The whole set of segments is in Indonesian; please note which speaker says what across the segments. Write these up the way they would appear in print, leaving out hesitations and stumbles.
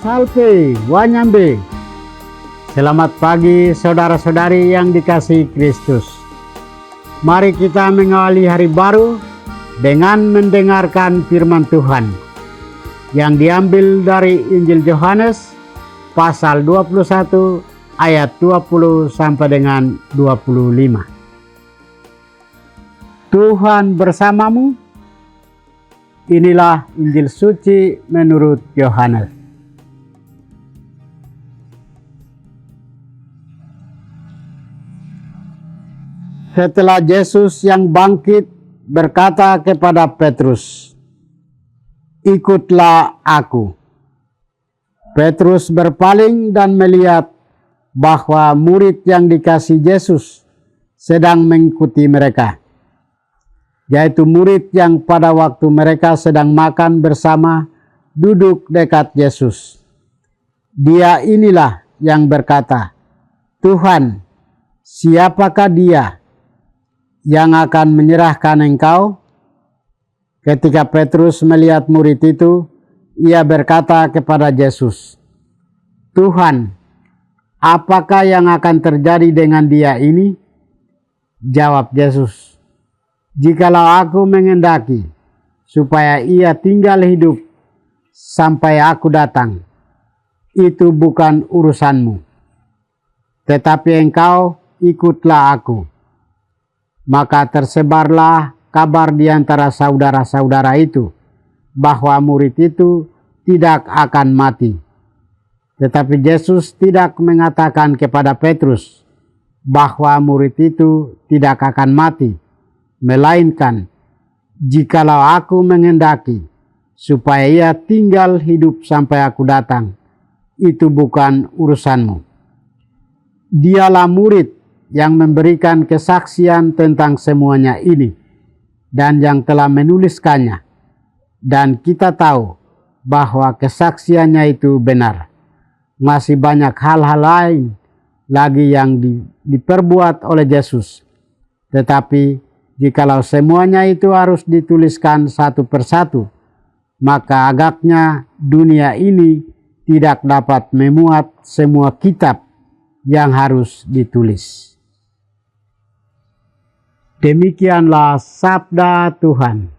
Speaker 1: Salve, Wanyambe. Selamat pagi saudara-saudari yang dikasihi Kristus. Mari kita mengawali hari baru dengan mendengarkan firman Tuhan yang diambil dari Injil Yohanes pasal 21 ayat 20 sampai dengan 25. Tuhan bersamamu. Inilah Injil suci menurut Yohanes. Setelah Yesus yang bangkit berkata kepada Petrus, "Ikutlah aku." Petrus berpaling dan melihat bahwa murid yang dikasihi Yesus sedang mengikuti mereka, yaitu murid yang pada waktu mereka sedang makan bersama duduk dekat Yesus. Dia inilah yang berkata, "Tuhan, siapakah dia yang akan menyerahkan engkau?" Ketika Petrus melihat murid itu, ia berkata kepada Yesus, "Tuhan, apakah yang akan terjadi dengan dia ini?" Jawab Yesus, "Jikalau aku menghendaki supaya ia tinggal hidup sampai aku datang, itu bukan urusanmu. Tetapi engkau ikutlah aku." Maka tersebarlah kabar di antara saudara-saudara itu bahwa murid itu tidak akan mati. Tetapi Yesus tidak mengatakan kepada Petrus bahwa murid itu tidak akan mati, melainkan, "Jikalau aku menghendaki supaya ia tinggal hidup sampai aku datang, itu bukan urusanmu." Dialah murid yang memberikan kesaksian tentang semuanya ini dan yang telah menuliskannya, dan kita tahu bahwa kesaksiannya itu benar. Masih banyak hal-hal lain lagi yang diperbuat oleh Yesus, tetapi jikalau semuanya itu harus dituliskan satu persatu, maka agaknya dunia ini tidak dapat memuat semua kitab yang harus ditulis. Demikianlah sabda Tuhan.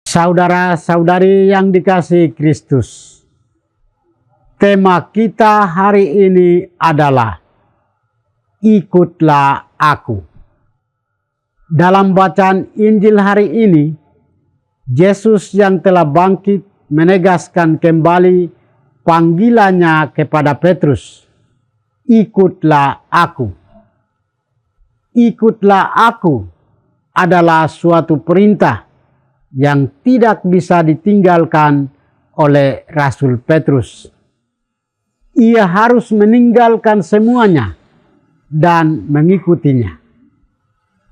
Speaker 1: Saudara-saudari yang dikasihi Kristus, tema kita hari ini adalah ikutlah aku. Dalam bacaan Injil hari ini, Yesus yang telah bangkit menegaskan kembali panggilannya kepada Petrus, "Ikutlah aku." "Ikutlah aku" adalah suatu perintah yang tidak bisa ditinggalkan oleh Rasul Petrus. Ia harus meninggalkan semuanya dan mengikutinya.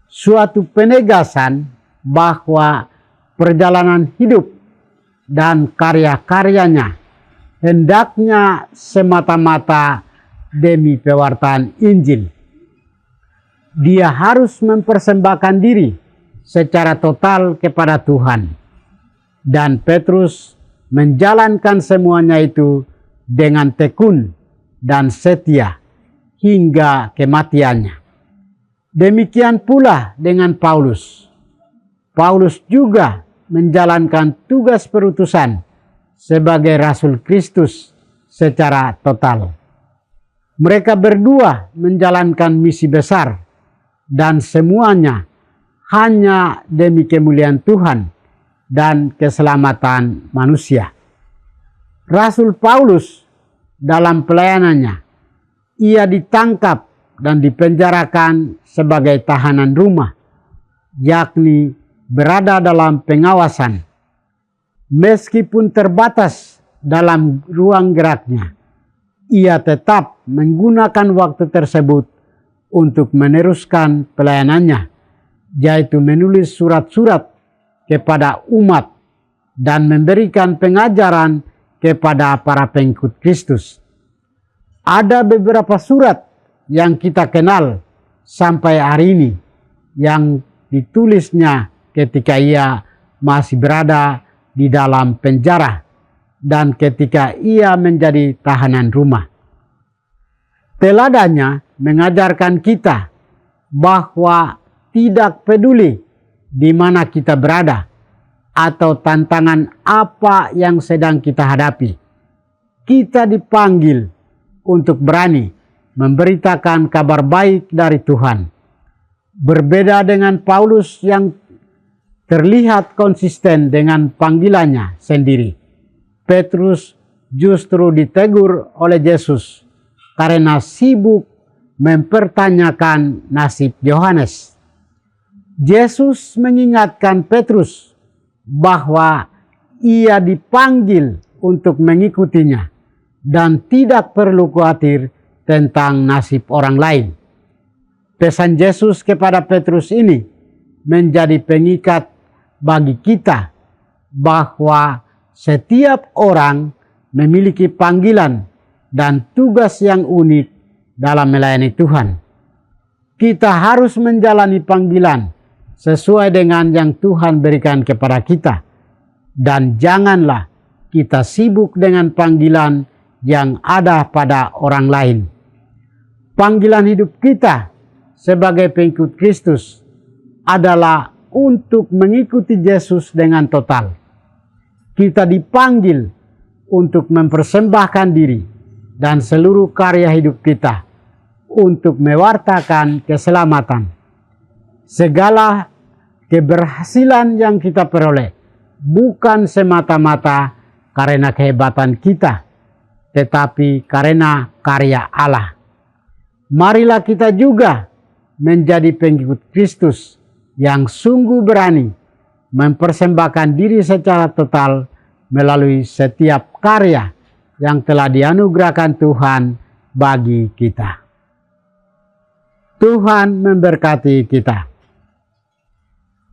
Speaker 1: Suatu penegasan bahwa perjalanan hidup dan karya-karyanya hendaknya semata-mata demi pewartaan Injil. Dia harus mempersembahkan diri secara total kepada Tuhan. Dan Petrus menjalankan semuanya itu dengan tekun dan setia hingga kematiannya. Demikian pula dengan Paulus. Paulus juga menjalankan tugas perutusan sebagai Rasul Kristus secara total. Mereka berdua menjalankan misi besar, dan semuanya hanya demi kemuliaan Tuhan dan keselamatan manusia. Rasul Paulus dalam pelayanannya, ia ditangkap dan dipenjarakan sebagai tahanan rumah, yakni berada dalam pengawasan. Meskipun terbatas dalam ruang geraknya, ia tetap menggunakan waktu tersebut untuk meneruskan pelayanannya, yaitu menulis surat-surat kepada umat dan memberikan pengajaran kepada para pengikut Kristus. Ada beberapa surat yang kita kenal sampai hari ini yang ditulisnya ketika ia masih berada di dalam penjara dan ketika ia menjadi tahanan rumah. Teladannya mengajarkan kita bahwa tidak peduli di mana kita berada atau tantangan apa yang sedang kita hadapi, kita dipanggil untuk berani memberitakan kabar baik dari Tuhan. Berbeda dengan Paulus yang terlihat konsisten dengan panggilannya sendiri, Petrus justru ditegur oleh Yesus karena sibuk mempertanyakan nasib Yohanes. Yesus mengingatkan Petrus bahwa ia dipanggil untuk mengikutinya dan tidak perlu khawatir tentang nasib orang lain. Pesan Yesus kepada Petrus ini menjadi pengikat bagi kita bahwa setiap orang memiliki panggilan dan tugas yang unik dalam melayani Tuhan. Kita harus menjalani panggilan sesuai dengan yang Tuhan berikan kepada kita. Dan janganlah kita sibuk dengan panggilan yang ada pada orang lain. Panggilan hidup kita sebagai pengikut Kristus adalah untuk mengikuti Yesus dengan total. Kita dipanggil untuk mempersembahkan diri dan seluruh karya hidup kita untuk mewartakan keselamatan. Segala keberhasilan yang kita peroleh bukan semata-mata karena kehebatan kita, tetapi karena karya Allah. Marilah kita juga menjadi pengikut Kristus yang sungguh berani mempersembahkan diri secara total melalui setiap karya yang telah dianugerahkan Tuhan bagi kita. Tuhan memberkati kita.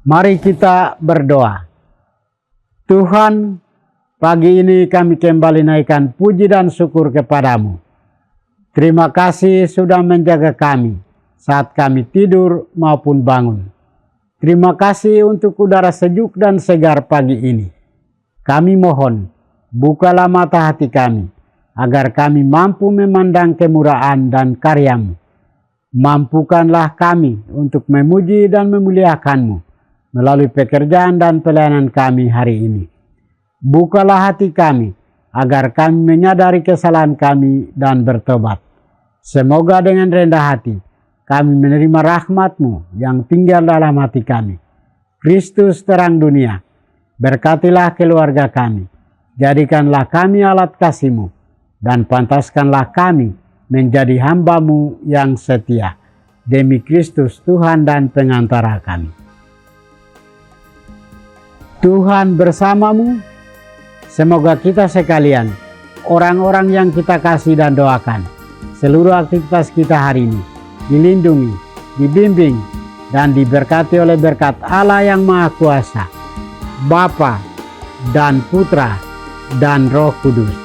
Speaker 1: Mari kita berdoa. Tuhan, pagi ini kami kembali naikkan puji dan syukur kepadamu. Terima kasih sudah menjaga kami saat kami tidur maupun bangun. Terima kasih untuk udara sejuk dan segar pagi ini. Kami mohon, bukalah mata hati kami, agar kami mampu memandang kemurahan dan karya-Mu. Mampukanlah kami untuk memuji dan memuliakan-Mu melalui pekerjaan dan pelayanan kami hari ini. Bukalah hati kami, agar kami menyadari kesalahan kami dan bertobat. Semoga dengan rendah hati, kami menerima rahmat-Mu yang tinggal dalam hati kami. Kristus terang dunia, berkatilah keluarga kami. Jadikanlah kami alat kasih-Mu, dan pantaskanlah kami menjadi hamba-Mu yang setia. Demi Kristus Tuhan dan pengantara kami. Tuhan bersamamu. Semoga kita sekalian, orang-orang yang kita kasih dan doakan, seluruh aktivitas kita hari ini dilindungi, dibimbing, dan diberkati oleh berkat Allah yang Maha Kuasa, Bapa dan Putra dan Roh Kudus.